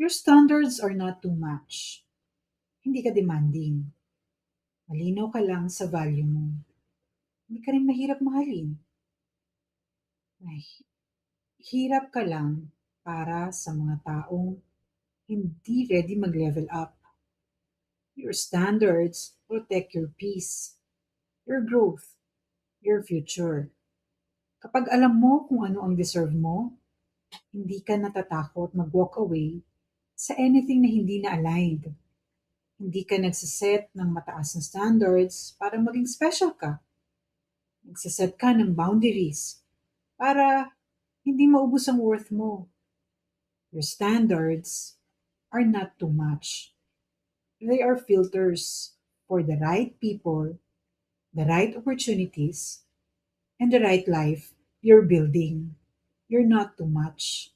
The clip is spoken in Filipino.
Your standards are not too much. Hindi ka demanding. Malinaw ka lang sa value mo. Hindi ka rin mahirap mahalin. Hirap ka lang para sa mga taong hindi ready mag-level up. Your standards protect your peace, your growth, your future. Kapag alam mo kung ano ang deserve mo, hindi ka natatakot mag-walk away sa anything na hindi na aligned. Hindi ka nagsiset ng mataas na standards para maging special ka. Nagsiset ka ng boundaries para hindi maubos ang worth mo. Your standards are not too much. They are filters for the right people, the right opportunities, and the right life you're building. You're not too much.